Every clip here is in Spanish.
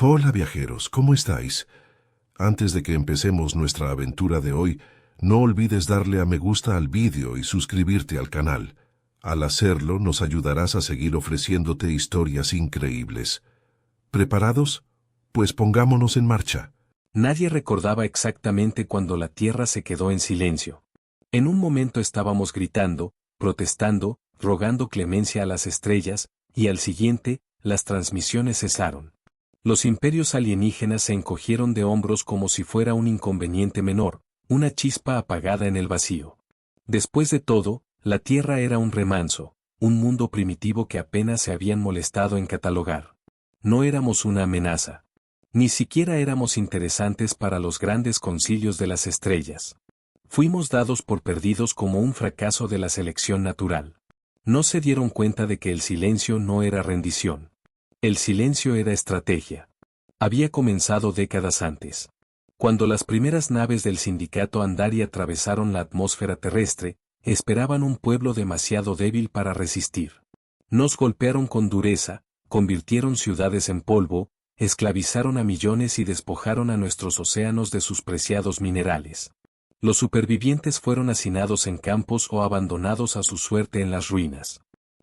Hola viajeros, ¿cómo estáis? Antes de que empecemos nuestra aventura de hoy, no olvides darle a me gusta al vídeo y suscribirte al canal. Al hacerlo, nos ayudarás a seguir ofreciéndote historias increíbles. ¿Preparados? Pues pongámonos en marcha. Nadie recordaba exactamente cuando la tierra se quedó en silencio. En un momento estábamos gritando, protestando, rogando clemencia a las estrellas, y al siguiente, las transmisiones cesaron. Los imperios alienígenas se encogieron de hombros como si fuera un inconveniente menor, una chispa apagada en el vacío. Después de todo, la Tierra era un remanso, un mundo primitivo que apenas se habían molestado en catalogar. No éramos una amenaza. Ni siquiera éramos interesantes para los grandes concilios de las estrellas. Fuimos dados por perdidos como un fracaso de la selección natural. No se dieron cuenta de que el silencio no era rendición. El silencio era estrategia. Había comenzado décadas antes. Cuando las primeras naves del sindicato Andari atravesaron la atmósfera terrestre, esperaban un pueblo demasiado débil para resistir. Nos golpearon con dureza, convirtieron ciudades en polvo, esclavizaron a millones y despojaron a nuestros océanos de sus preciados minerales. Los supervivientes fueron hacinados en campos o abandonados a su suerte en las ruinas.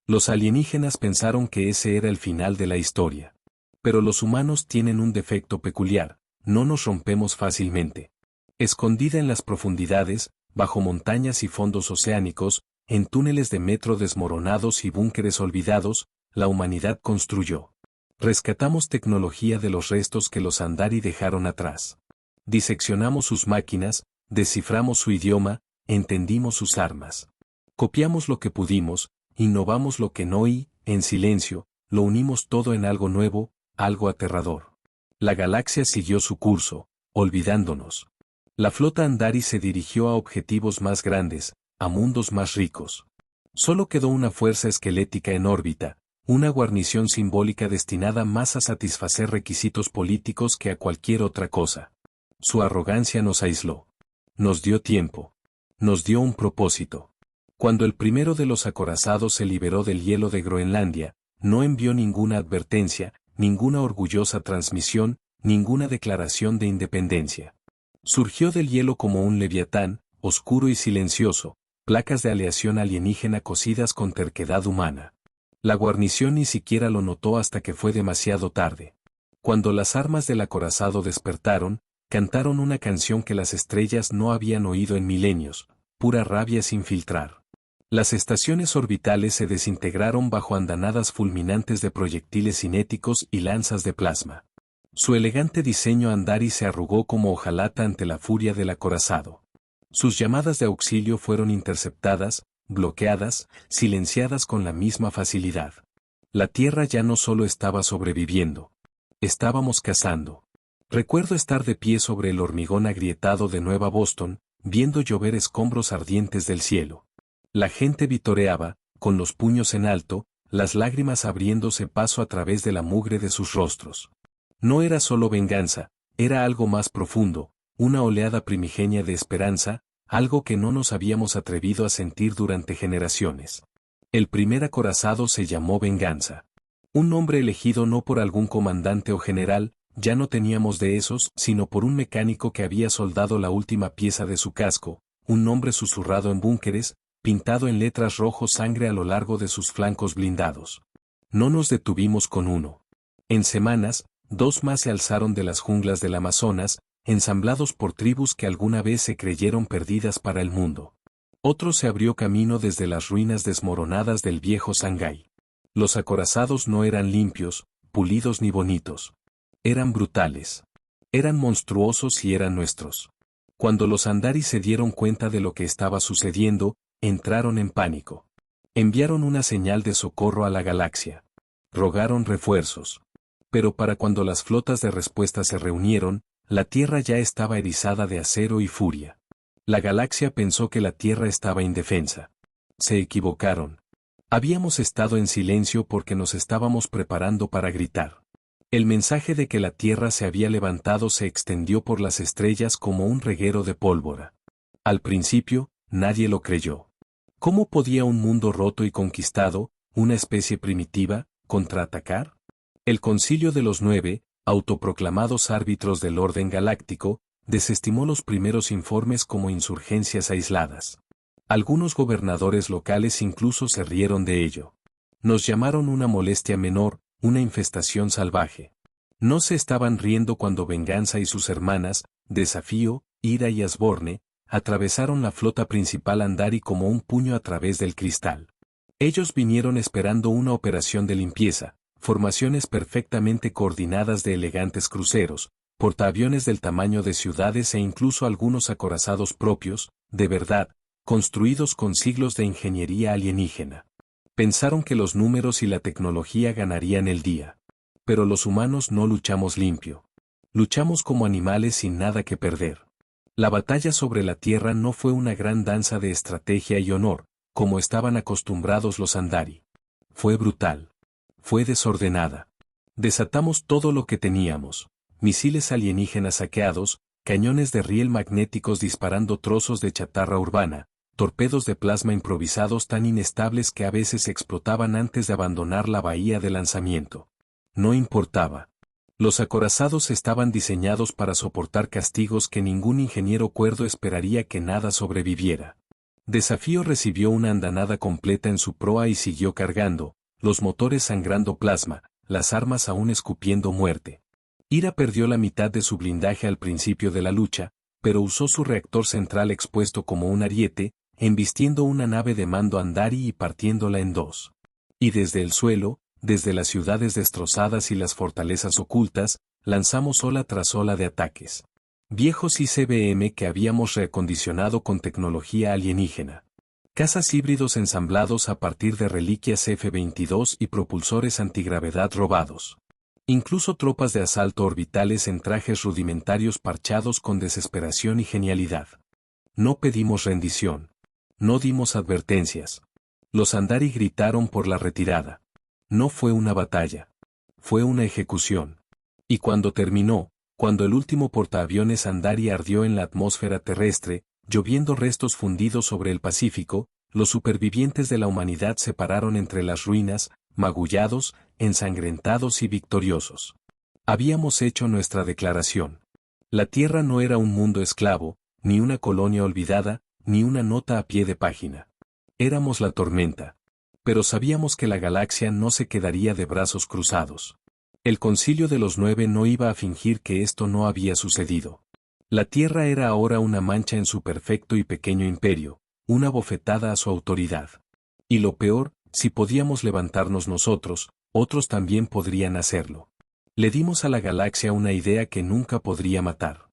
Los alienígenas pensaron que ese era el final de la historia. Pero los humanos tienen un defecto peculiar, no nos rompemos fácilmente. Escondida en las profundidades, bajo montañas y fondos oceánicos, en túneles de metro desmoronados y búnkeres olvidados, la humanidad construyó. Rescatamos tecnología de los restos que los Andari dejaron atrás. Diseccionamos sus máquinas, desciframos su idioma, entendimos sus armas. Copiamos lo que pudimos, innovamos lo que no y, en silencio, lo unimos todo en algo nuevo, algo aterrador. La galaxia siguió su curso, olvidándonos. La flota Andari se dirigió a objetivos más grandes, a mundos más ricos. Solo quedó una fuerza esquelética en órbita, una guarnición simbólica destinada más a satisfacer requisitos políticos que a cualquier otra cosa. Su arrogancia nos aisló. Nos dio tiempo. Nos dio un propósito. Cuando el primero de los acorazados se liberó del hielo de Groenlandia, no envió ninguna advertencia, ninguna orgullosa transmisión, ninguna declaración de independencia. Surgió del hielo como un leviatán, oscuro y silencioso, placas de aleación alienígena cosidas con terquedad humana. La guarnición ni siquiera lo notó hasta que fue demasiado tarde. Cuando las armas del acorazado despertaron, cantaron una canción que las estrellas no habían oído en milenios, pura rabia sin filtrar. Las estaciones orbitales se desintegraron bajo andanadas fulminantes de proyectiles cinéticos y lanzas de plasma. Su elegante diseño Andari se arrugó como hojalata ante la furia del acorazado. Sus llamadas de auxilio fueron interceptadas, bloqueadas, silenciadas con la misma facilidad. La Tierra ya no solo estaba sobreviviendo. Estábamos cazando. Recuerdo estar de pie sobre el hormigón agrietado de Nueva Boston, viendo llover escombros ardientes del cielo. La gente vitoreaba, con los puños en alto, las lágrimas abriéndose paso a través de la mugre de sus rostros. No era solo venganza, era algo más profundo, una oleada primigenia de esperanza, algo que no nos habíamos atrevido a sentir durante generaciones. El primer acorazado se llamó Venganza. Un nombre elegido no por algún comandante o general, ya no teníamos de esos, sino por un mecánico que había soldado la última pieza de su casco, un nombre susurrado en búnkeres, pintado en letras rojo sangre a lo largo de sus flancos blindados. No nos detuvimos con uno. En semanas, 2 más se alzaron de las junglas del Amazonas, ensamblados por tribus que alguna vez se creyeron perdidas para el mundo. Otro se abrió camino desde las ruinas desmoronadas del viejo Shanghái. Los acorazados no eran limpios, pulidos ni bonitos. Eran brutales. Eran monstruosos y eran nuestros. Cuando los Andari se dieron cuenta de lo que estaba sucediendo, entraron en pánico. Enviaron una señal de socorro a la galaxia. Rogaron refuerzos. Pero para cuando las flotas de respuesta se reunieron, la Tierra ya estaba erizada de acero y furia. La galaxia pensó que la Tierra estaba indefensa. Se equivocaron. Habíamos estado en silencio porque nos estábamos preparando para gritar. El mensaje de que la Tierra se había levantado se extendió por las estrellas como un reguero de pólvora. Al principio, nadie lo creyó. ¿Cómo podía un mundo roto y conquistado, una especie primitiva, contraatacar? El Concilio de los 9, autoproclamados árbitros del orden galáctico, desestimó los primeros informes como insurgencias aisladas. Algunos gobernadores locales incluso se rieron de ello. Nos llamaron una molestia menor, una infestación salvaje. No se estaban riendo cuando Venganza y sus hermanas, Desafío, Ira y Asborne, atravesaron la flota principal Andari como un puño a través del cristal. Ellos vinieron esperando una operación de limpieza, formaciones perfectamente coordinadas de elegantes cruceros, portaaviones del tamaño de ciudades e incluso algunos acorazados propios, de verdad, construidos con siglos de ingeniería alienígena. Pensaron que los números y la tecnología ganarían el día. Pero los humanos no luchamos limpio. Luchamos como animales sin nada que perder. La batalla sobre la Tierra no fue una gran danza de estrategia y honor, como estaban acostumbrados los Andari. Fue brutal. Fue desordenada. Desatamos todo lo que teníamos. Misiles alienígenas saqueados, cañones de riel magnéticos disparando trozos de chatarra urbana, torpedos de plasma improvisados tan inestables que a veces explotaban antes de abandonar la bahía de lanzamiento. No importaba. Los acorazados estaban diseñados para soportar castigos que ningún ingeniero cuerdo esperaría que nada sobreviviera. Desafío recibió una andanada completa en su proa y siguió cargando, los motores sangrando plasma, las armas aún escupiendo muerte. Ira perdió la mitad de su blindaje al principio de la lucha, pero usó su reactor central expuesto como un ariete, embistiendo una nave de mando Andari y partiéndola en dos. Y desde el suelo, desde las ciudades destrozadas y las fortalezas ocultas, lanzamos ola tras ola de ataques. Viejos ICBM que habíamos reacondicionado con tecnología alienígena. Cazas híbridos ensamblados a partir de reliquias F-22 y propulsores antigravedad robados. Incluso tropas de asalto orbitales en trajes rudimentarios parchados con desesperación y genialidad. No pedimos rendición. No dimos advertencias. Los Andari gritaron por la retirada. No fue una batalla. Fue una ejecución. Y cuando terminó, cuando el último portaaviones Andari ardió en la atmósfera terrestre, lloviendo restos fundidos sobre el Pacífico, los supervivientes de la humanidad se pararon entre las ruinas, magullados, ensangrentados y victoriosos. Habíamos hecho nuestra declaración. La Tierra no era un mundo esclavo, ni una colonia olvidada, ni una nota a pie de página. Éramos la tormenta. Pero sabíamos que la galaxia no se quedaría de brazos cruzados. El Concilio de los Nueve no iba a fingir que esto no había sucedido. La Tierra era ahora una mancha en su perfecto y pequeño imperio, una bofetada a su autoridad. Y lo peor, si podíamos levantarnos nosotros, otros también podrían hacerlo. Le dimos a la galaxia una idea que nunca podría matar.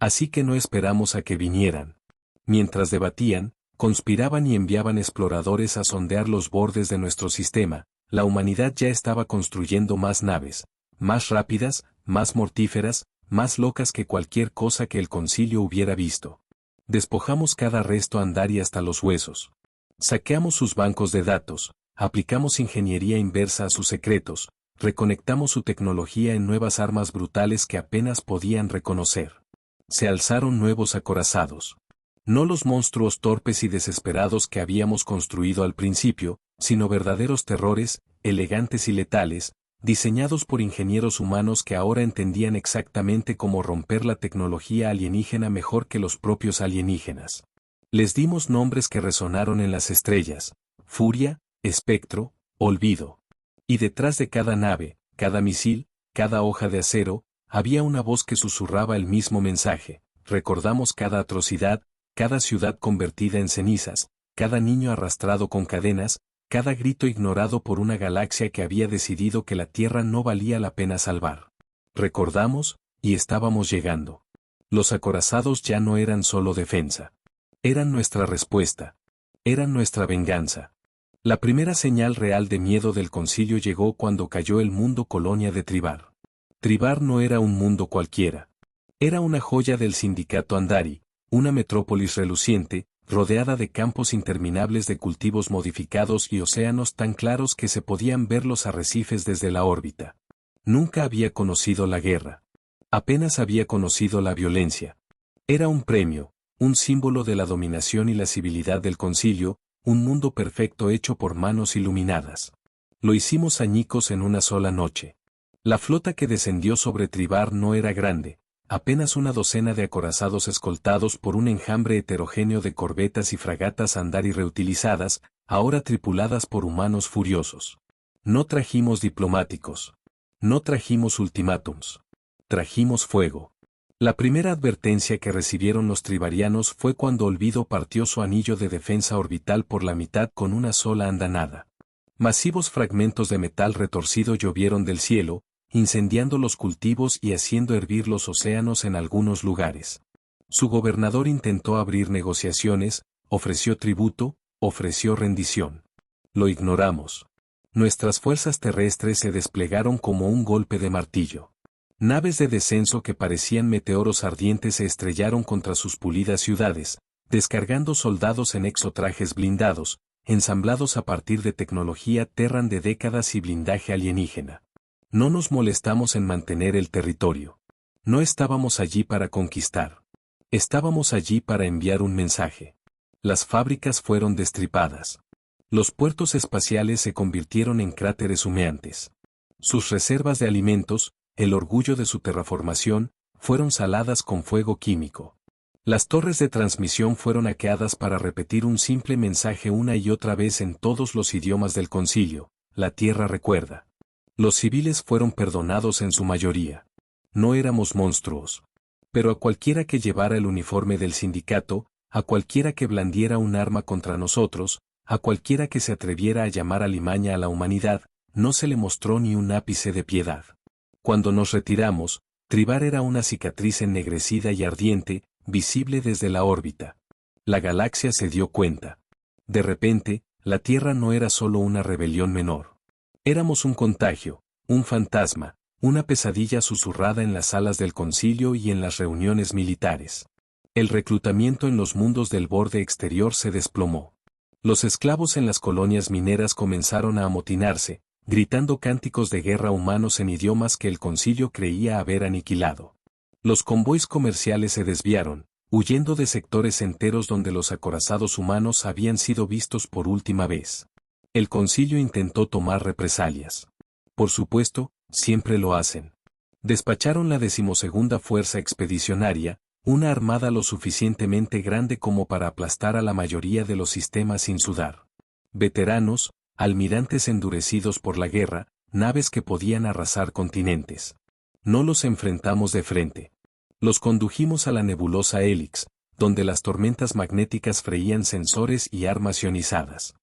Así que no esperamos a que vinieran. Mientras debatían, conspiraban y enviaban exploradores a sondear los bordes de nuestro sistema, la humanidad ya estaba construyendo más naves, más rápidas, más mortíferas, más locas que cualquier cosa que el concilio hubiera visto. Despojamos cada resto Andari hasta los huesos. Saqueamos sus bancos de datos, aplicamos ingeniería inversa a sus secretos, reconectamos su tecnología en nuevas armas brutales que apenas podían reconocer. Se alzaron nuevos acorazados. No los monstruos torpes y desesperados que habíamos construido al principio, sino verdaderos terrores, elegantes y letales, diseñados por ingenieros humanos que ahora entendían exactamente cómo romper la tecnología alienígena mejor que los propios alienígenas. Les dimos nombres que resonaron en las estrellas: Furia, Espectro, Olvido. Y detrás de cada nave, cada misil, cada hoja de acero, había una voz que susurraba el mismo mensaje: recordamos cada atrocidad, cada ciudad convertida en cenizas, cada niño arrastrado con cadenas, cada grito ignorado por una galaxia que había decidido que la Tierra no valía la pena salvar. Recordamos, y estábamos llegando. Los acorazados ya no eran solo defensa. Eran nuestra respuesta. Eran nuestra venganza. La primera señal real de miedo del concilio llegó cuando cayó el mundo colonia de Tribar. Tribar no era un mundo cualquiera. Era una joya del sindicato Andari, una metrópolis reluciente, rodeada de campos interminables de cultivos modificados y océanos tan claros que se podían ver los arrecifes desde la órbita. Nunca había conocido la guerra. Apenas había conocido la violencia. Era un premio, un símbolo de la dominación y la civilidad del concilio, un mundo perfecto hecho por manos iluminadas. Lo hicimos añicos en una sola noche. La flota que descendió sobre Tribar no era grande, apenas una docena de acorazados escoltados por un enjambre heterogéneo de corbetas y fragatas andar y reutilizadas, ahora tripuladas por humanos furiosos. No trajimos diplomáticos. No trajimos ultimátums. Trajimos fuego. La primera advertencia que recibieron los tribarianos fue cuando Olvido partió su anillo de defensa orbital por la mitad con una sola andanada. Masivos fragmentos de metal retorcido llovieron del cielo, incendiando los cultivos y haciendo hervir los océanos en algunos lugares. Su gobernador intentó abrir negociaciones, ofreció tributo, ofreció rendición. Lo ignoramos. Nuestras fuerzas terrestres se desplegaron como un golpe de martillo. Naves de descenso que parecían meteoros ardientes se estrellaron contra sus pulidas ciudades, descargando soldados en exotrajes blindados, ensamblados a partir de tecnología Terran de décadas y blindaje alienígena. No nos molestamos en mantener el territorio. No estábamos allí para conquistar. Estábamos allí para enviar un mensaje. Las fábricas fueron destripadas. Los puertos espaciales se convirtieron en cráteres humeantes. Sus reservas de alimentos, el orgullo de su terraformación, fueron saladas con fuego químico. Las torres de transmisión fueron hackeadas para repetir un simple mensaje una y otra vez en todos los idiomas del concilio: la tierra recuerda. Los civiles fueron perdonados en su mayoría. No éramos monstruos. Pero a cualquiera que llevara el uniforme del sindicato, a cualquiera que blandiera un arma contra nosotros, a cualquiera que se atreviera a llamar alimaña a la humanidad, no se le mostró ni un ápice de piedad. Cuando nos retiramos, Tribar era una cicatriz ennegrecida y ardiente, visible desde la órbita. La galaxia se dio cuenta. De repente, la Tierra no era solo una rebelión menor. Éramos un contagio, un fantasma, una pesadilla susurrada en las salas del concilio y en las reuniones militares. El reclutamiento en los mundos del borde exterior se desplomó. Los esclavos en las colonias mineras comenzaron a amotinarse, gritando cánticos de guerra humanos en idiomas que el concilio creía haber aniquilado. Los convoys comerciales se desviaron, huyendo de sectores enteros donde los acorazados humanos habían sido vistos por última vez. El concilio intentó tomar represalias. Por supuesto, siempre lo hacen. Despacharon la 12ª Fuerza Expedicionaria, una armada lo suficientemente grande como para aplastar a la mayoría de los sistemas sin sudar. Veteranos, almirantes endurecidos por la guerra, naves que podían arrasar continentes. No los enfrentamos de frente. Los condujimos a la nebulosa Helix, donde las tormentas magnéticas freían sensores y armas ionizadas.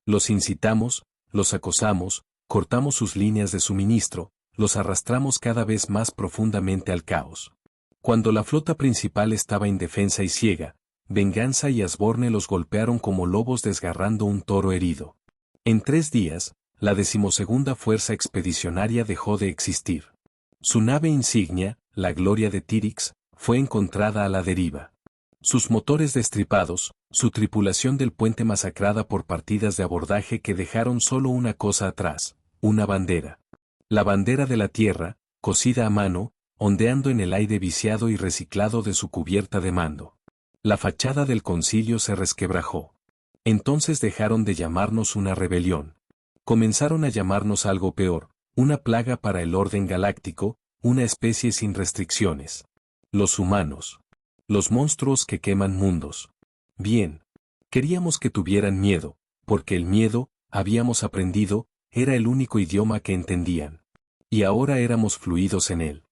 Los incitamos, los acosamos, cortamos sus líneas de suministro, los arrastramos cada vez más profundamente al caos. Cuando la flota principal estaba indefensa y ciega, Venganza y Asborne los golpearon como lobos desgarrando un toro herido. En 3 días, la 12ª Fuerza Expedicionaria dejó de existir. Su nave insignia, la Gloria de Tyrix, fue encontrada a la deriva. Sus motores destripados, su tripulación del puente masacrada por partidas de abordaje que dejaron solo una cosa atrás: una bandera. La bandera de la Tierra, cosida a mano, ondeando en el aire viciado y reciclado de su cubierta de mando. La fachada del concilio se resquebrajó. Entonces dejaron de llamarnos una rebelión. Comenzaron a llamarnos algo peor: una plaga para el orden galáctico, una especie sin restricciones. Los humanos. Los monstruos que queman mundos. Bien. Queríamos que tuvieran miedo, porque el miedo, habíamos aprendido, era el único idioma que entendían. Y ahora éramos fluidos en él.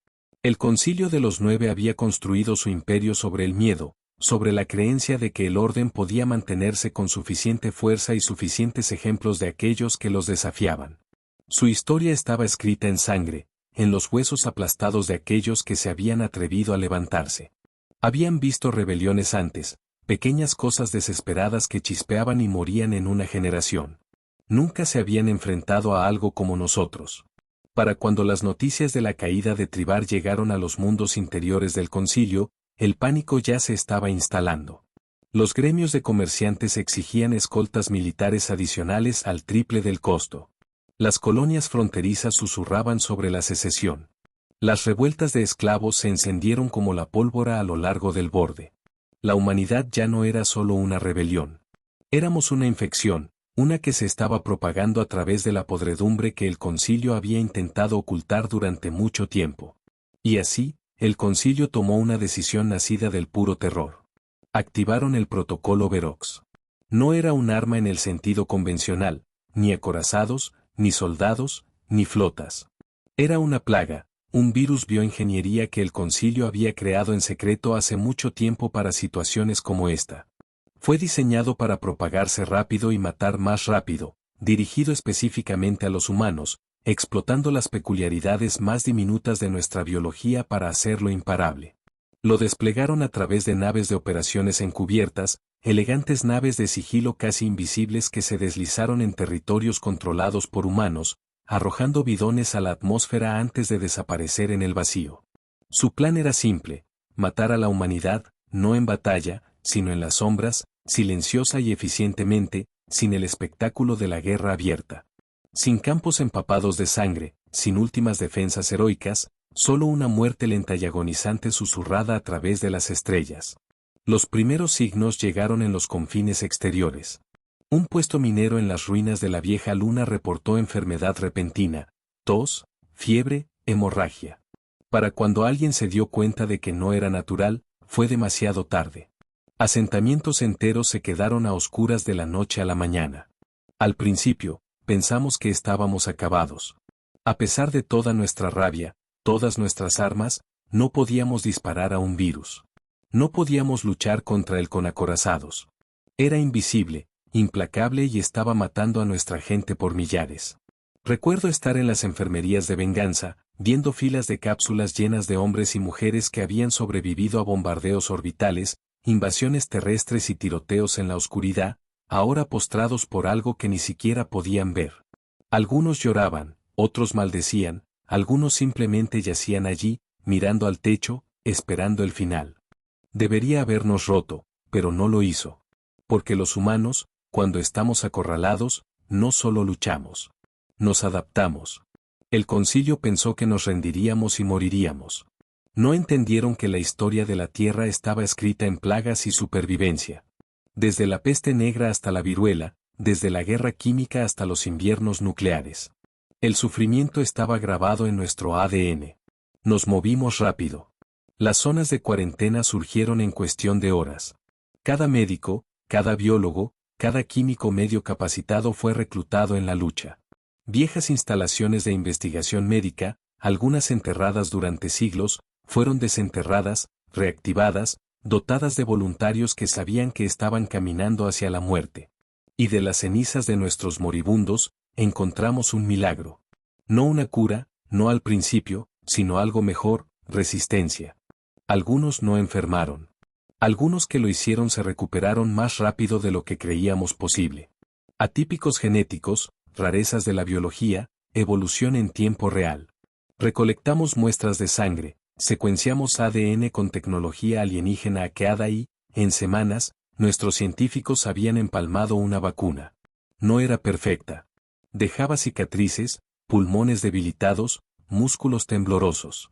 El Concilio de los 9 había construido su imperio sobre el miedo, sobre la creencia de que el orden podía mantenerse con suficiente fuerza y suficientes ejemplos de aquellos que los desafiaban. Su historia estaba escrita en sangre, en los huesos aplastados de aquellos que se habían atrevido a levantarse. Habían visto rebeliones antes, pequeñas cosas desesperadas que chispeaban y morían en una generación. Nunca se habían enfrentado a algo como nosotros. Para cuando las noticias de la caída de Tribar llegaron a los mundos interiores del concilio, el pánico ya se estaba instalando. Los gremios de comerciantes exigían escoltas militares adicionales al triple del costo. Las colonias fronterizas susurraban sobre la secesión. Las revueltas de esclavos se encendieron como la pólvora a lo largo del borde. La humanidad ya no era solo una rebelión. Éramos una infección, una que se estaba propagando a través de la podredumbre que el concilio había intentado ocultar durante mucho tiempo. Y así, el concilio tomó una decisión nacida del puro terror. Activaron el protocolo Verox. No era un arma en el sentido convencional, ni acorazados, ni soldados, ni flotas. Era una plaga, un virus bioingeniería que el concilio había creado en secreto hace mucho tiempo para situaciones como esta. Fue diseñado para propagarse rápido y matar más rápido, dirigido específicamente a los humanos, explotando las peculiaridades más diminutas de nuestra biología para hacerlo imparable. Lo desplegaron a través de naves de operaciones encubiertas, elegantes naves de sigilo casi invisibles que se deslizaron en territorios controlados por humanos, arrojando bidones a la atmósfera antes de desaparecer en el vacío. Su plan era simple: matar a la humanidad, no en batalla, sino en las sombras, silenciosa y eficientemente, sin el espectáculo de la guerra abierta. Sin campos empapados de sangre, sin últimas defensas heroicas, solo una muerte lenta y agonizante susurrada a través de las estrellas. Los primeros signos llegaron en los confines exteriores. Un puesto minero en las ruinas de la vieja luna reportó enfermedad repentina, tos, fiebre, hemorragia. Para cuando alguien se dio cuenta de que no era natural, fue demasiado tarde. Asentamientos enteros se quedaron a oscuras de la noche a la mañana. Al principio, pensamos que estábamos acabados. A pesar de toda nuestra rabia, todas nuestras armas, no podíamos disparar a un virus. No podíamos luchar contra él con acorazados. Era invisible, implacable y estaba matando a nuestra gente por millares. Recuerdo estar en las enfermerías de venganza, viendo filas de cápsulas llenas de hombres y mujeres que habían sobrevivido a bombardeos orbitales, invasiones terrestres y tiroteos en la oscuridad, ahora postrados por algo que ni siquiera podían ver. Algunos lloraban, otros maldecían, algunos simplemente yacían allí, mirando al techo, esperando el final. Debería habernos roto, pero no lo hizo. Porque los humanos, cuando estamos acorralados, no solo luchamos. Nos adaptamos. El concilio pensó que nos rendiríamos y moriríamos. No entendieron que la historia de la Tierra estaba escrita en plagas y supervivencia. Desde la peste negra hasta la viruela, desde la guerra química hasta los inviernos nucleares. El sufrimiento estaba grabado en nuestro ADN. Nos movimos rápido. Las zonas de cuarentena surgieron en cuestión de horas. Cada médico, cada biólogo, cada químico medio capacitado fue reclutado en la lucha. Viejas instalaciones de investigación médica, algunas enterradas durante siglos, fueron desenterradas, reactivadas, dotadas de voluntarios que sabían que estaban caminando hacia la muerte. Y de las cenizas de nuestros moribundos, encontramos un milagro. No una cura, no al principio, sino algo mejor: resistencia. Algunos no enfermaron. Algunos que lo hicieron se recuperaron más rápido de lo que creíamos posible. Atípicos genéticos, rarezas de la biología, evolución en tiempo real. Recolectamos muestras de sangre, secuenciamos ADN con tecnología alienígena hackeada y, en semanas, nuestros científicos habían empalmado una vacuna. No era perfecta. Dejaba cicatrices, pulmones debilitados, músculos temblorosos.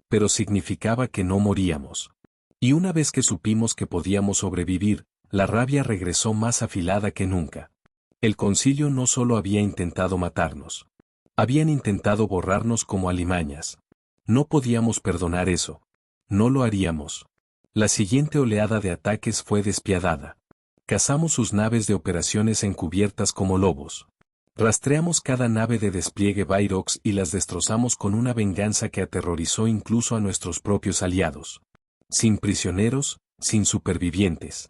Pero significaba que no moríamos. Y una vez que supimos que podíamos sobrevivir, la rabia regresó más afilada que nunca. El concilio no solo había intentado matarnos. Habían intentado borrarnos como alimañas. No podíamos perdonar eso. No lo haríamos. La siguiente oleada de ataques fue despiadada. Cazamos sus naves de operaciones encubiertas como lobos. Rastreamos cada nave de despliegue Virox y las destrozamos con una venganza que aterrorizó incluso a nuestros propios aliados. Sin prisioneros, sin supervivientes.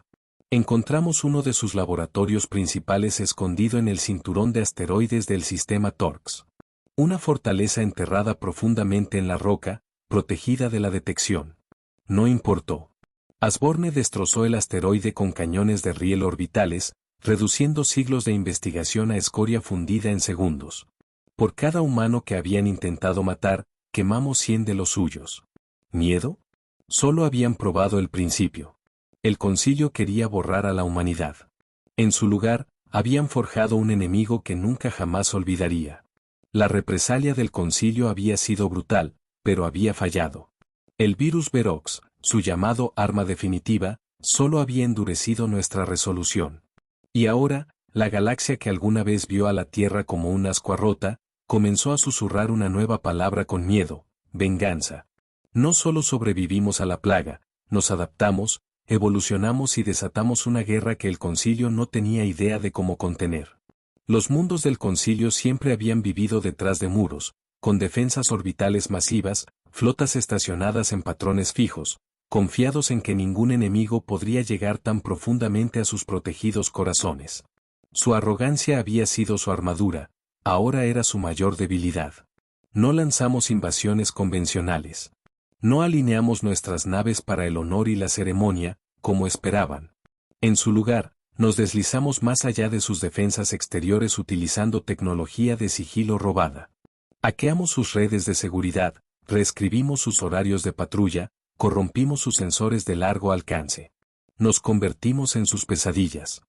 Encontramos uno de sus laboratorios principales escondido en el cinturón de asteroides del sistema Torx. Una fortaleza enterrada profundamente en la roca, protegida de la detección. No importó. Asborne destrozó el asteroide con cañones de riel orbitales, reduciendo siglos de investigación a escoria fundida en segundos. Por cada humano que habían intentado matar, quemamos 100 de los suyos. ¿Miedo? Solo habían probado el principio. El concilio quería borrar a la humanidad. En su lugar, habían forjado un enemigo que nunca jamás olvidaría. La represalia del concilio había sido brutal, pero había fallado. El virus Verox, su llamado arma definitiva, solo había endurecido nuestra resolución. Y ahora, la galaxia que alguna vez vio a la Tierra como una ascua rota, comenzó a susurrar una nueva palabra con miedo: venganza. No solo sobrevivimos a la plaga, nos adaptamos, evolucionamos y desatamos una guerra que el Concilio no tenía idea de cómo contener. Los mundos del Concilio siempre habían vivido detrás de muros, con defensas orbitales masivas, flotas estacionadas en patrones fijos, confiados en que ningún enemigo podría llegar tan profundamente a sus protegidos corazones. Su arrogancia había sido su armadura, ahora era su mayor debilidad. No lanzamos invasiones convencionales. No alineamos nuestras naves para el honor y la ceremonia, como esperaban. En su lugar, nos deslizamos más allá de sus defensas exteriores utilizando tecnología de sigilo robada. Hackeamos sus redes de seguridad, reescribimos sus horarios de patrulla, corrompimos sus sensores de largo alcance. Nos convertimos en sus pesadillas.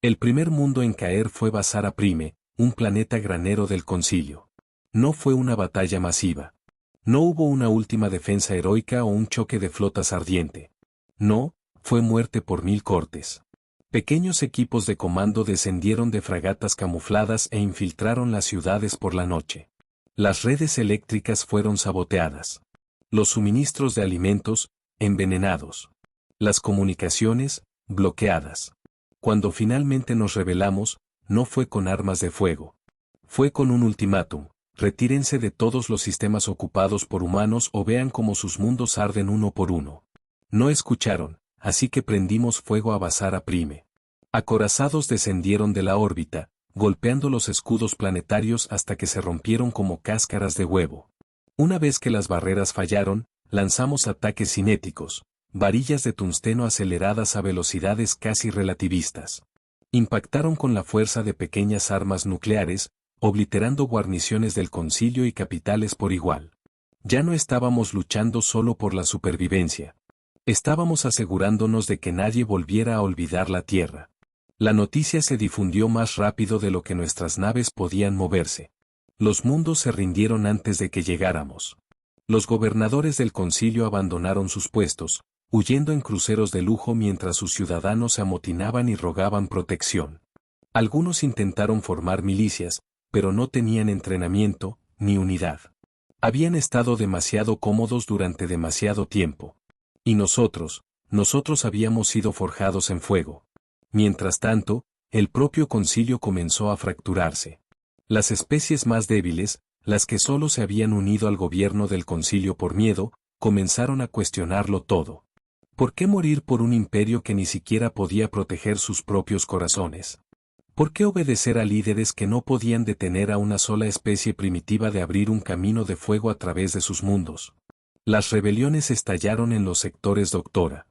El primer mundo en caer fue Basara Prime, un planeta granero del Concilio. No fue una batalla masiva. No hubo una última defensa heroica o un choque de flotas ardiente. No, fue muerte por 1000 cortes. Pequeños equipos de comando descendieron de fragatas camufladas e infiltraron las ciudades por la noche. Las redes eléctricas fueron saboteadas. Los suministros de alimentos, envenenados. Las comunicaciones, bloqueadas. Cuando finalmente nos rebelamos, no fue con armas de fuego. Fue con un ultimátum: retírense de todos los sistemas ocupados por humanos o vean cómo sus mundos arden uno por uno. No escucharon, así que prendimos fuego a Basara Prime. Acorazados descendieron de la órbita, golpeando los escudos planetarios hasta que se rompieron como cáscaras de huevo. Una vez que las barreras fallaron, lanzamos ataques cinéticos, varillas de tungsteno aceleradas a velocidades casi relativistas. Impactaron con la fuerza de pequeñas armas nucleares, obliterando guarniciones del Concilio y capitales por igual. Ya no estábamos luchando solo por la supervivencia. Estábamos asegurándonos de que nadie volviera a olvidar la Tierra. La noticia se difundió más rápido de lo que nuestras naves podían moverse. Los mundos se rindieron antes de que llegáramos. Los gobernadores del Concilio abandonaron sus puestos, huyendo en cruceros de lujo mientras sus ciudadanos se amotinaban y rogaban protección. Algunos intentaron formar milicias, pero no tenían entrenamiento, ni unidad. Habían estado demasiado cómodos durante demasiado tiempo. Y nosotros habíamos sido forjados en fuego. Mientras tanto, el propio Concilio comenzó a fracturarse. Las especies más débiles, las que solo se habían unido al gobierno del Concilio por miedo, comenzaron a cuestionarlo todo. ¿Por qué morir por un imperio que ni siquiera podía proteger sus propios corazones? ¿Por qué obedecer a líderes que no podían detener a una sola especie primitiva de abrir un camino de fuego a través de sus mundos? Las rebeliones estallaron en los sectores Doctora.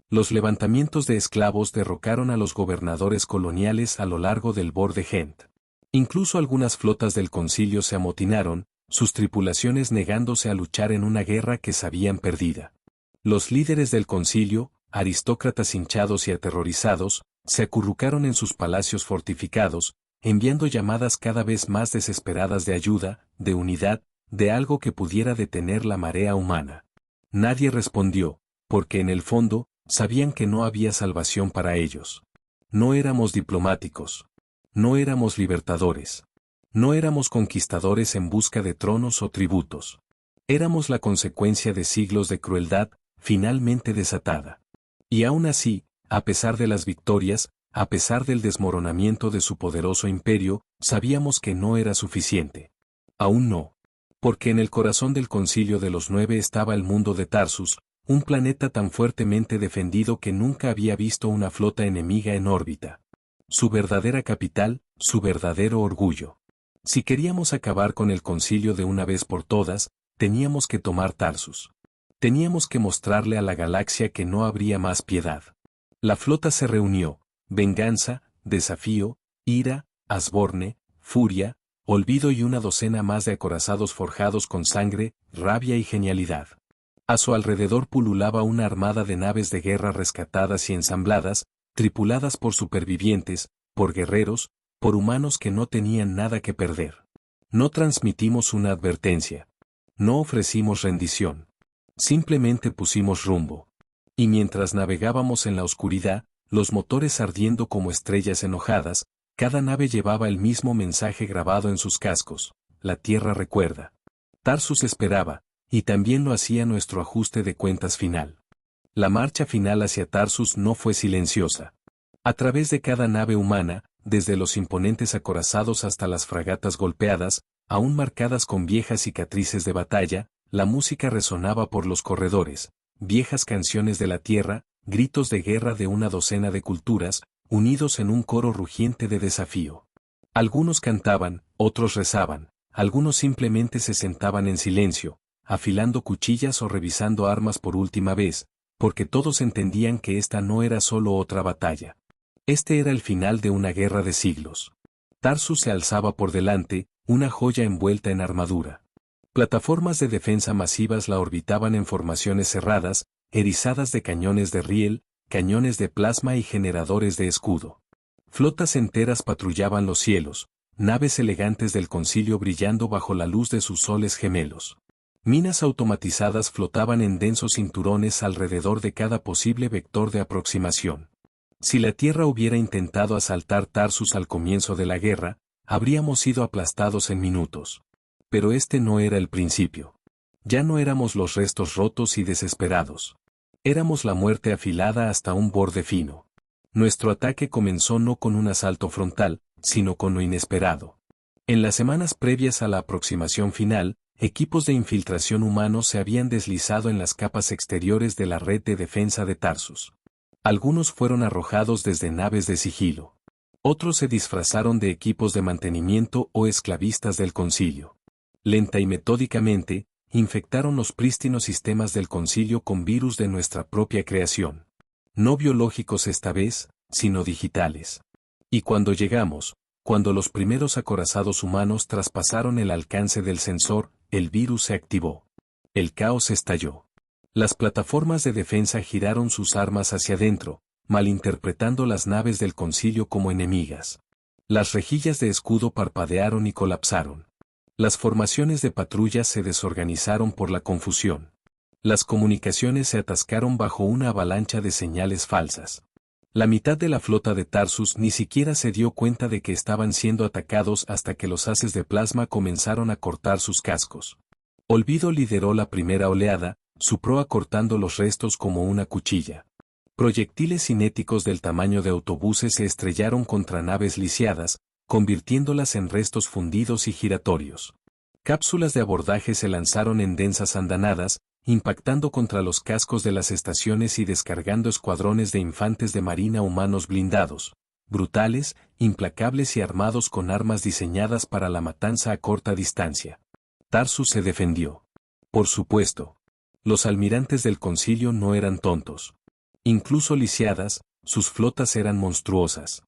Los levantamientos de esclavos derrocaron a los gobernadores coloniales a lo largo del borde Gent. Incluso algunas flotas del Concilio se amotinaron, sus tripulaciones negándose a luchar en una guerra que sabían perdida. Los líderes del Concilio, aristócratas hinchados y aterrorizados, se acurrucaron en sus palacios fortificados, enviando llamadas cada vez más desesperadas de ayuda, de unidad, de algo que pudiera detener la marea humana. Nadie respondió, porque en el fondo, sabían que no había salvación para ellos. No éramos diplomáticos. No éramos libertadores. No éramos conquistadores en busca de tronos o tributos. Éramos la consecuencia de siglos de crueldad, finalmente desatada. Y aún así, a pesar de las victorias, a pesar del desmoronamiento de su poderoso imperio, sabíamos que no era suficiente. Aún no. Porque en el corazón del Concilio de los 9 estaba el mundo de Tarsus, un planeta tan fuertemente defendido que nunca había visto una flota enemiga en órbita. Su verdadera capital, su verdadero orgullo. Si queríamos acabar con el Concilio de una vez por todas, teníamos que tomar Tarsus. Teníamos que mostrarle a la galaxia que no habría más piedad. La flota se reunió: venganza, desafío, ira, Asborne, furia, olvido y una docena más de acorazados forjados con sangre, rabia y genialidad. A su alrededor pululaba una armada de naves de guerra rescatadas y ensambladas, tripuladas por supervivientes, por guerreros, por humanos que no tenían nada que perder. No transmitimos una advertencia. No ofrecimos rendición. Simplemente pusimos rumbo. Y mientras navegábamos en la oscuridad, los motores ardiendo como estrellas enojadas, Cada nave llevaba el mismo mensaje grabado en sus cascos: la Tierra recuerda. Tarsus esperaba, y también lo hacía nuestro ajuste de cuentas final. La marcha final hacia Tarsus no fue silenciosa. A través de cada nave humana, desde los imponentes acorazados hasta las fragatas golpeadas, aún marcadas con viejas cicatrices de batalla, la música resonaba por los corredores, viejas canciones de la tierra, gritos de guerra de una docena de culturas, unidos en un coro rugiente de desafío. Algunos cantaban, otros rezaban, algunos simplemente se sentaban en silencio, afilando cuchillas o revisando armas por última vez, porque todos entendían que esta no era solo otra batalla. Este era el final de una guerra de siglos. Tarsus se alzaba por delante, una joya envuelta en armadura. Plataformas de defensa masivas la orbitaban en formaciones cerradas, erizadas de cañones de riel, cañones de plasma y generadores de escudo. Flotas enteras patrullaban los cielos, naves elegantes del concilio brillando bajo la luz de sus soles gemelos. Minas automatizadas flotaban en densos cinturones alrededor de cada posible vector de aproximación. Si la Tierra hubiera intentado asaltar Tarsus al comienzo de la guerra, habríamos sido aplastados en minutos. Pero este no era el principio. Ya no éramos los restos rotos y desesperados. Éramos la muerte afilada hasta un borde fino. Nuestro ataque comenzó no con un asalto frontal, sino con lo inesperado. En las semanas previas a la aproximación final, equipos de infiltración humanos se habían deslizado en las capas exteriores de la red de defensa de Tarsus. Algunos fueron arrojados desde naves de sigilo. Otros se disfrazaron de equipos de mantenimiento o esclavistas del concilio. Lenta y metódicamente, infectaron los prístinos sistemas del concilio con virus de nuestra propia creación. No biológicos esta vez, sino digitales. Y cuando llegamos, cuando los primeros acorazados humanos traspasaron el alcance del sensor, el virus se activó. El caos estalló. Las plataformas de defensa giraron sus armas hacia adentro, malinterpretando las naves del concilio como enemigas. Las rejillas de escudo parpadearon y colapsaron. Las formaciones de patrullas se desorganizaron por la confusión. Las comunicaciones se atascaron bajo una avalancha de señales falsas. La mitad de la flota de Tarsus ni siquiera se dio cuenta de que estaban siendo atacados hasta que los haces de plasma comenzaron a cortar sus cascos. Olvido lideró la primera oleada, su proa cortando los restos como una cuchilla. Proyectiles cinéticos del tamaño de autobuses se estrellaron contra naves lisiadas, convirtiéndolas en restos fundidos y giratorios. Cápsulas de abordaje se lanzaron en densas andanadas, impactando contra los cascos de las estaciones y descargando escuadrones de infantes de marina humanos blindados, brutales, implacables y armados con armas diseñadas para la matanza a corta distancia. Tarsus se defendió. Por supuesto. Los almirantes del concilio no eran tontos. Incluso lisiadas, sus flotas eran monstruosas.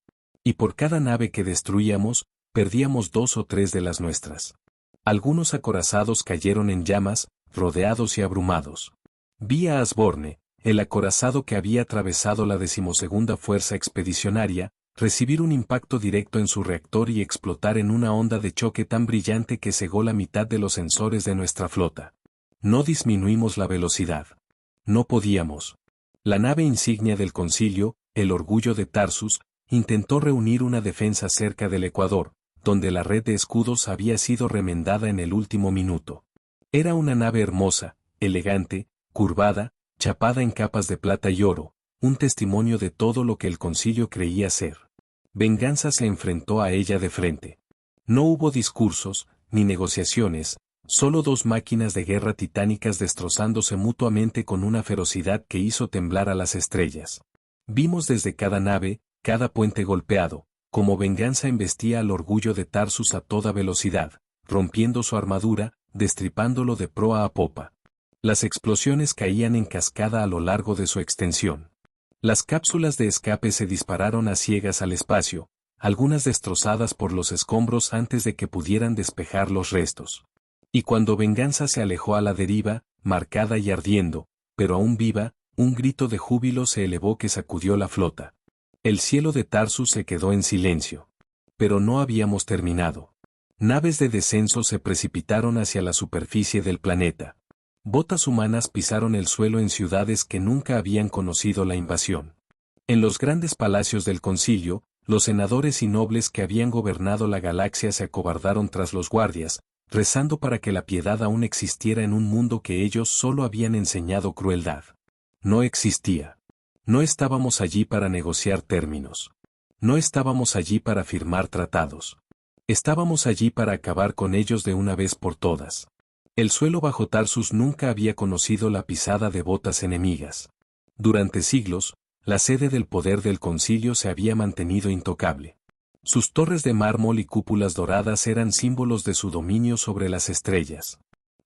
Y por cada nave que destruíamos, perdíamos 2 o 3 de las nuestras. Algunos acorazados cayeron en llamas, rodeados y abrumados. Vi a Asborne, el acorazado que había atravesado la 12ª Fuerza Expedicionaria, recibir un impacto directo en su reactor y explotar en una onda de choque tan brillante que cegó la mitad de los sensores de nuestra flota. No disminuimos la velocidad. No podíamos. La nave insignia del concilio, el Orgullo de Tarsus, intentó reunir una defensa cerca del Ecuador, donde la red de escudos había sido remendada en el último minuto. Era una nave hermosa, elegante, curvada, chapada en capas de plata y oro, un testimonio de todo lo que el concilio creía ser. Venganza se enfrentó a ella de frente. No hubo discursos, ni negociaciones, solo 2 máquinas de guerra titánicas destrozándose mutuamente con una ferocidad que hizo temblar a las estrellas. Vimos desde cada nave, cada puente golpeado, como Venganza embestía al Orgullo de Tarsus a toda velocidad, rompiendo su armadura, destripándolo de proa a popa. Las explosiones caían en cascada a lo largo de su extensión. Las cápsulas de escape se dispararon a ciegas al espacio, algunas destrozadas por los escombros antes de que pudieran despejar los restos. Y cuando Venganza se alejó a la deriva, marcada y ardiendo, pero aún viva, un grito de júbilo se elevó que sacudió la flota. El cielo de Tarsus se quedó en silencio. Pero no habíamos terminado. Naves de descenso se precipitaron hacia la superficie del planeta. Botas humanas pisaron el suelo en ciudades que nunca habían conocido la invasión. En los grandes palacios del concilio, Los senadores y nobles que habían gobernado la galaxia se acobardaron tras los guardias, rezando para que la piedad aún existiera en un mundo que ellos solo habían enseñado crueldad. No existía. No estábamos allí para negociar términos. No estábamos allí para firmar tratados. Estábamos allí para acabar con ellos de una vez por todas. El suelo bajo Tarsus nunca había conocido la pisada de botas enemigas. Durante siglos, la sede del poder del concilio se había mantenido intocable. Sus torres de mármol y cúpulas doradas eran símbolos de su dominio sobre las estrellas.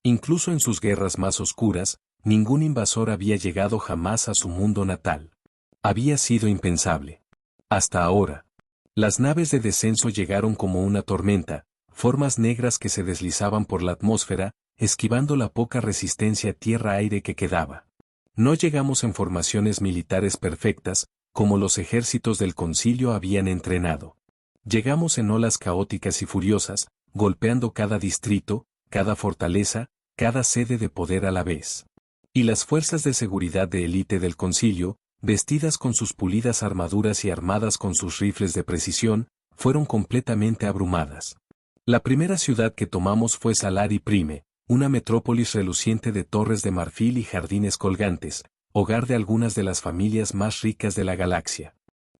Incluso en sus guerras más oscuras, ningún invasor había llegado jamás a su mundo natal. Había sido impensable. Hasta ahora. Las naves de descenso llegaron como una tormenta, formas negras que se deslizaban por la atmósfera, esquivando la poca resistencia tierra-aire que quedaba. No llegamos en formaciones militares perfectas, como los ejércitos del concilio habían entrenado. Llegamos en olas caóticas y furiosas, golpeando cada distrito, cada fortaleza, cada sede de poder a la vez. Y las fuerzas de seguridad de élite del concilio, vestidas con sus pulidas armaduras y armadas con sus rifles de precisión, fueron completamente abrumadas. La primera ciudad que tomamos fue Salari Prime, una metrópolis reluciente de torres de marfil y jardines colgantes, hogar de algunas de las familias más ricas de la galaxia.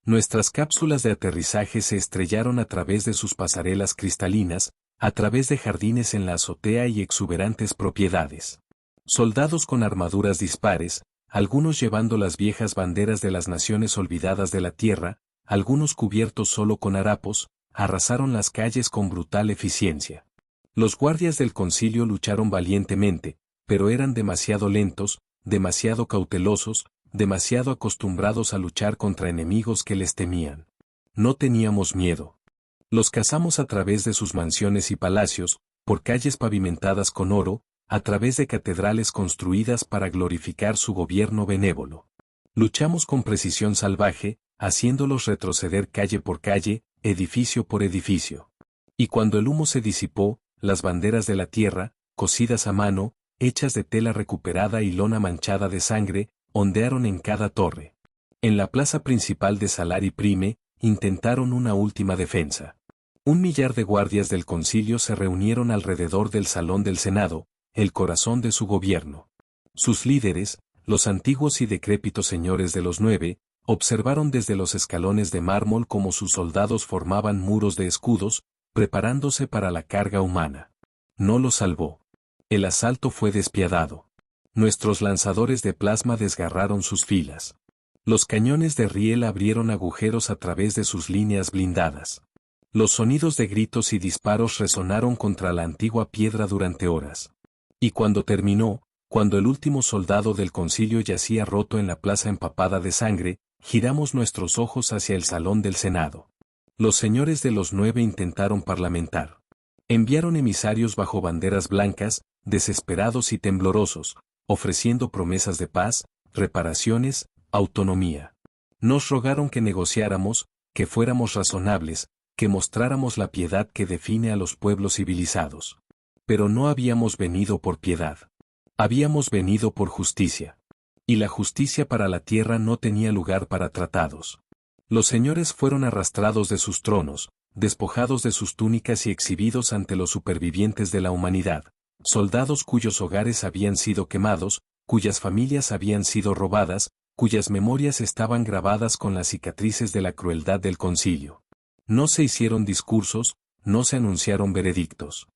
Nuestras cápsulas de aterrizaje se estrellaron a través de sus pasarelas cristalinas, a través de jardines en la azotea y exuberantes propiedades. Soldados con armaduras dispares, algunos llevando las viejas banderas de las naciones olvidadas de la tierra, algunos cubiertos solo con harapos, arrasaron las calles con brutal eficiencia. Los guardias del concilio lucharon valientemente, pero eran demasiado lentos, demasiado cautelosos, demasiado acostumbrados a luchar contra enemigos que les temían. No teníamos miedo. Los cazamos a través de sus mansiones y palacios, por calles pavimentadas con oro, a través de catedrales construidas para glorificar su gobierno benévolo. Luchamos con precisión salvaje, haciéndolos retroceder calle por calle, edificio por edificio. Y cuando el humo se disipó, las banderas de la tierra, cosidas a mano, hechas de tela recuperada y lona manchada de sangre, ondearon en cada torre. En la plaza principal de Salari Prime, intentaron una última defensa. 1 millar de guardias del concilio se reunieron alrededor del salón del Senado, el corazón de su gobierno. Sus líderes, los antiguos y decrépitos señores de los 9, observaron desde los escalones de mármol cómo sus soldados formaban muros de escudos, preparándose para la carga humana. No los salvó. El asalto fue despiadado. Nuestros lanzadores de plasma desgarraron sus filas. Los cañones de riel abrieron agujeros a través de sus líneas blindadas. Los sonidos de gritos y disparos resonaron contra la antigua piedra durante horas. Y cuando terminó, cuando el último soldado del concilio yacía roto en la plaza empapada de sangre, giramos nuestros ojos hacia el salón del Senado. Los señores de los 9 intentaron parlamentar. Enviaron emisarios bajo banderas blancas, desesperados y temblorosos, ofreciendo promesas de paz, reparaciones, autonomía. Nos rogaron que negociáramos, que fuéramos razonables, que mostráramos la piedad que define a los pueblos civilizados. Pero no habíamos venido por piedad. Habíamos venido por justicia. Y la justicia para la tierra no tenía lugar para tratados. Los señores fueron arrastrados de sus tronos, despojados de sus túnicas y exhibidos ante los supervivientes de la humanidad, soldados cuyos hogares habían sido quemados, cuyas familias habían sido robadas, cuyas memorias estaban grabadas con las cicatrices de la crueldad del concilio. No se hicieron discursos, no se anunciaron veredictos.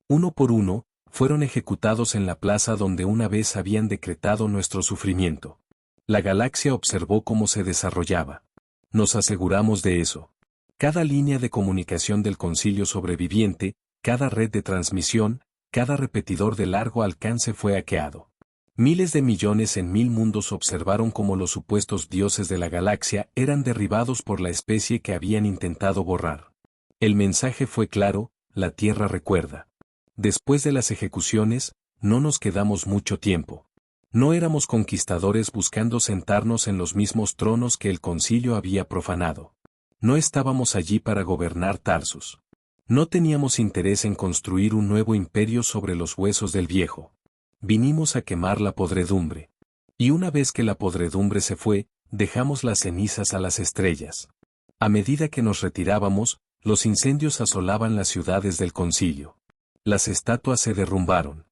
Uno por uno, fueron ejecutados en la plaza donde una vez habían decretado nuestro sufrimiento. La galaxia observó cómo se desarrollaba. Nos aseguramos de eso. Cada línea de comunicación del concilio sobreviviente, cada red de transmisión, cada repetidor de largo alcance fue hackeado. Miles de millones en 1000 mundos observaron cómo los supuestos dioses de la galaxia eran derribados por la especie que habían intentado borrar. El mensaje fue claro: la Tierra recuerda. Después de las ejecuciones, no nos quedamos mucho tiempo. No éramos conquistadores buscando sentarnos en los mismos tronos que el concilio había profanado. No estábamos allí para gobernar Tarsus. No teníamos interés en construir un nuevo imperio sobre los huesos del viejo. Vinimos a quemar la podredumbre. Y una vez que la podredumbre se fue, dejamos las cenizas a las estrellas. A medida que nos retirábamos, los incendios asolaban las ciudades del concilio. Las estatuas se derrumbaron.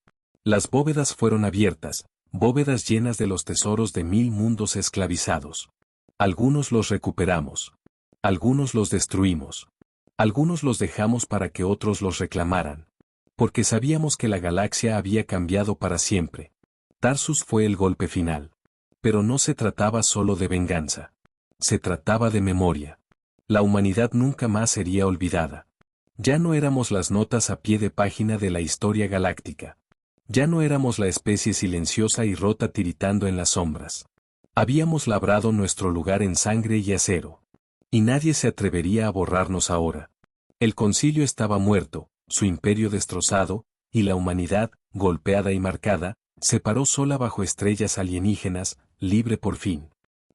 Las bóvedas fueron abiertas, bóvedas llenas de los tesoros de 1000 mundos esclavizados. Algunos los recuperamos. Algunos los destruimos. Algunos los dejamos para que otros los reclamaran. Porque sabíamos que la galaxia había cambiado para siempre. Tarsus fue el golpe final. Pero no se trataba solo de venganza. Se trataba de memoria. La humanidad nunca más sería olvidada. Ya no éramos las notas a pie de página de la historia galáctica. Ya no éramos la especie silenciosa y rota tiritando en las sombras. Habíamos labrado nuestro lugar en sangre y acero. Y nadie se atrevería a borrarnos ahora. El concilio estaba muerto, su imperio destrozado, y la humanidad, golpeada y marcada, se paró sola bajo estrellas alienígenas, libre por fin.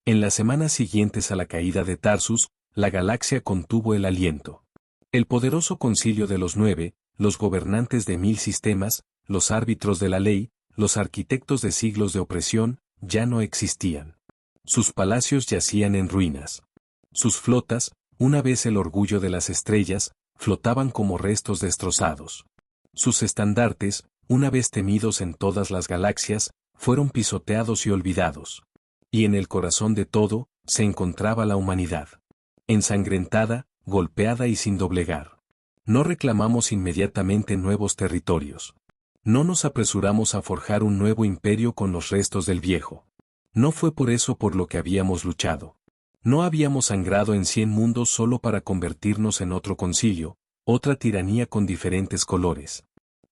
En las semanas siguientes a la caída de Tarsus, la galaxia contuvo el aliento. El poderoso concilio de los 9, los gobernantes de 1000 sistemas, los árbitros de la ley, los arquitectos de siglos de opresión, ya no existían. Sus palacios yacían en ruinas. Sus flotas, una vez el orgullo de las estrellas, flotaban como restos destrozados. Sus estandartes, una vez temidos en todas las galaxias, fueron pisoteados y olvidados. Y en el corazón de todo, se encontraba la humanidad. Ensangrentada, golpeada y sin doblegar. No reclamamos inmediatamente nuevos territorios. No nos apresuramos a forjar un nuevo imperio con los restos del viejo. No fue por eso por lo que habíamos luchado. No habíamos sangrado en 100 mundos solo para convertirnos en otro concilio, otra tiranía con diferentes colores.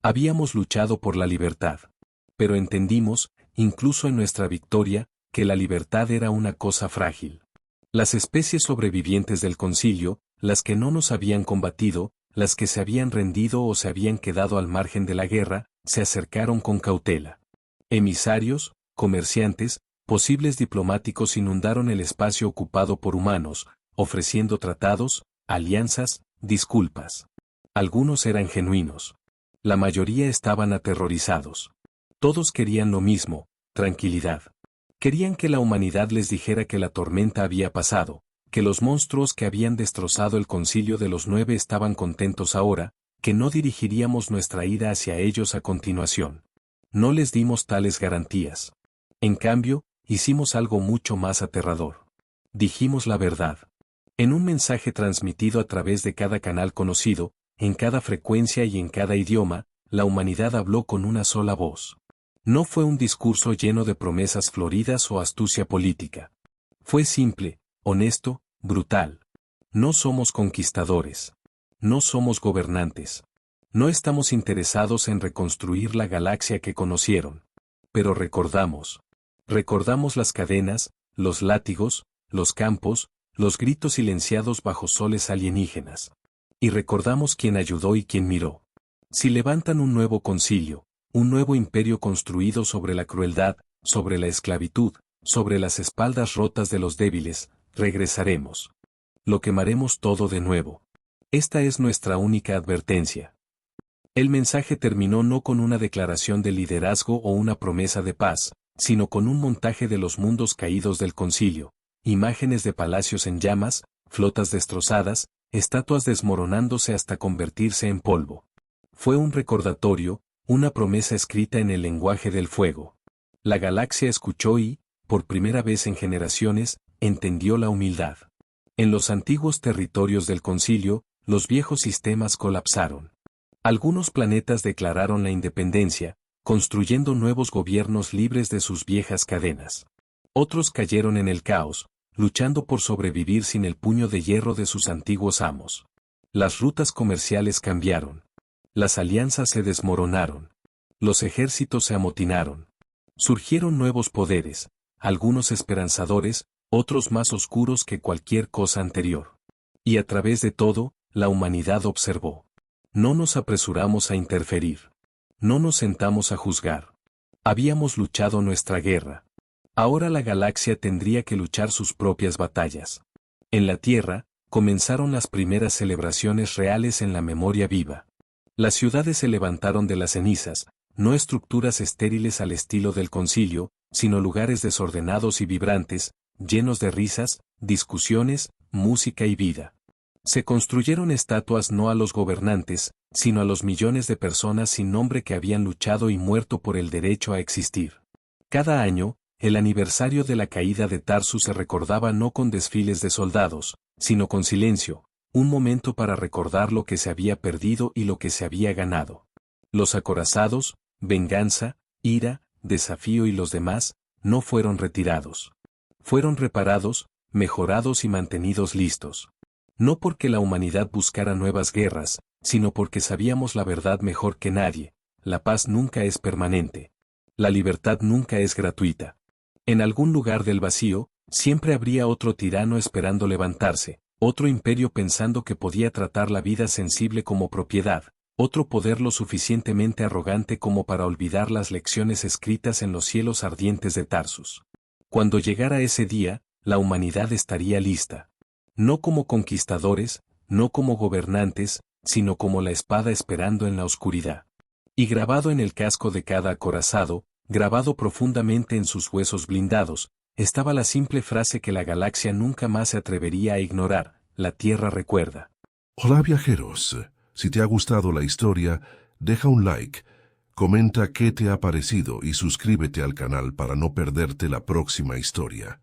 Habíamos luchado por la libertad. Pero entendimos, incluso en nuestra victoria, que la libertad era una cosa frágil. Las especies sobrevivientes del concilio, las que no nos habían combatido, las que se habían rendido o se habían quedado al margen de la guerra, se acercaron con cautela. Emisarios, comerciantes, posibles diplomáticos inundaron el espacio ocupado por humanos, ofreciendo tratados, alianzas, disculpas. Algunos eran genuinos. La mayoría estaban aterrorizados. Todos querían lo mismo, tranquilidad. Querían que la humanidad les dijera que la tormenta había pasado, que los monstruos que habían destrozado el concilio de los 9 estaban contentos ahora, que no dirigiríamos nuestra ira hacia ellos a continuación. No les dimos tales garantías. En cambio, hicimos algo mucho más aterrador. Dijimos la verdad. En un mensaje transmitido a través de cada canal conocido, en cada frecuencia y en cada idioma, la humanidad habló con una sola voz. No fue un discurso lleno de promesas floridas o astucia política. Fue simple, honesto, brutal. No somos conquistadores. No somos gobernantes. No estamos interesados en reconstruir la galaxia que conocieron. Pero recordamos. Recordamos las cadenas, los látigos, los campos, los gritos silenciados bajo soles alienígenas. Y recordamos quién ayudó y quién miró. Si levantan un nuevo concilio, un nuevo imperio construido sobre la crueldad, sobre la esclavitud, sobre las espaldas rotas de los débiles, regresaremos. Lo quemaremos todo de nuevo. Esta es nuestra única advertencia. El mensaje terminó no con una declaración de liderazgo o una promesa de paz, sino con un montaje de los mundos caídos del concilio, imágenes de palacios en llamas, flotas destrozadas, estatuas desmoronándose hasta convertirse en polvo. Fue un recordatorio, una promesa escrita en el lenguaje del fuego. La galaxia escuchó y, por primera vez en generaciones, entendió la humildad. En los antiguos territorios del concilio, los viejos sistemas colapsaron. Algunos planetas declararon la independencia, construyendo nuevos gobiernos libres de sus viejas cadenas. Otros cayeron en el caos, luchando por sobrevivir sin el puño de hierro de sus antiguos amos. Las rutas comerciales cambiaron. Las alianzas se desmoronaron. Los ejércitos se amotinaron. Surgieron nuevos poderes, algunos esperanzadores, otros más oscuros que cualquier cosa anterior. Y a través de todo, la humanidad observó. No nos apresuramos a interferir. No nos sentamos a juzgar. Habíamos luchado nuestra guerra. Ahora la galaxia tendría que luchar sus propias batallas. En la Tierra, comenzaron las primeras celebraciones reales en la memoria viva. Las ciudades se levantaron de las cenizas, no estructuras estériles al estilo del concilio, sino lugares desordenados y vibrantes, llenos de risas, discusiones, música y vida. Se construyeron estatuas no a los gobernantes, sino a los millones de personas sin nombre que habían luchado y muerto por el derecho a existir. Cada año, el aniversario de la caída de Tarsus se recordaba no con desfiles de soldados, sino con silencio, un momento para recordar lo que se había perdido y lo que se había ganado. Los acorazados, venganza, ira, desafío y los demás, no fueron retirados. Fueron reparados, mejorados y mantenidos listos. No porque la humanidad buscara nuevas guerras, sino porque sabíamos la verdad mejor que nadie: la paz nunca es permanente. La libertad nunca es gratuita. En algún lugar del vacío, siempre habría otro tirano esperando levantarse, otro imperio pensando que podía tratar la vida sensible como propiedad, otro poder lo suficientemente arrogante como para olvidar las lecciones escritas en los cielos ardientes de Tarsus. Cuando llegara ese día, la humanidad estaría lista. No como conquistadores, no como gobernantes, sino como la espada esperando en la oscuridad. Y grabado en el casco de cada acorazado, grabado profundamente en sus huesos blindados, estaba la simple frase que la galaxia nunca más se atrevería a ignorar: la Tierra recuerda. Hola viajeros, si te ha gustado la historia, deja un like, comenta qué te ha parecido y suscríbete al canal para no perderte la próxima historia.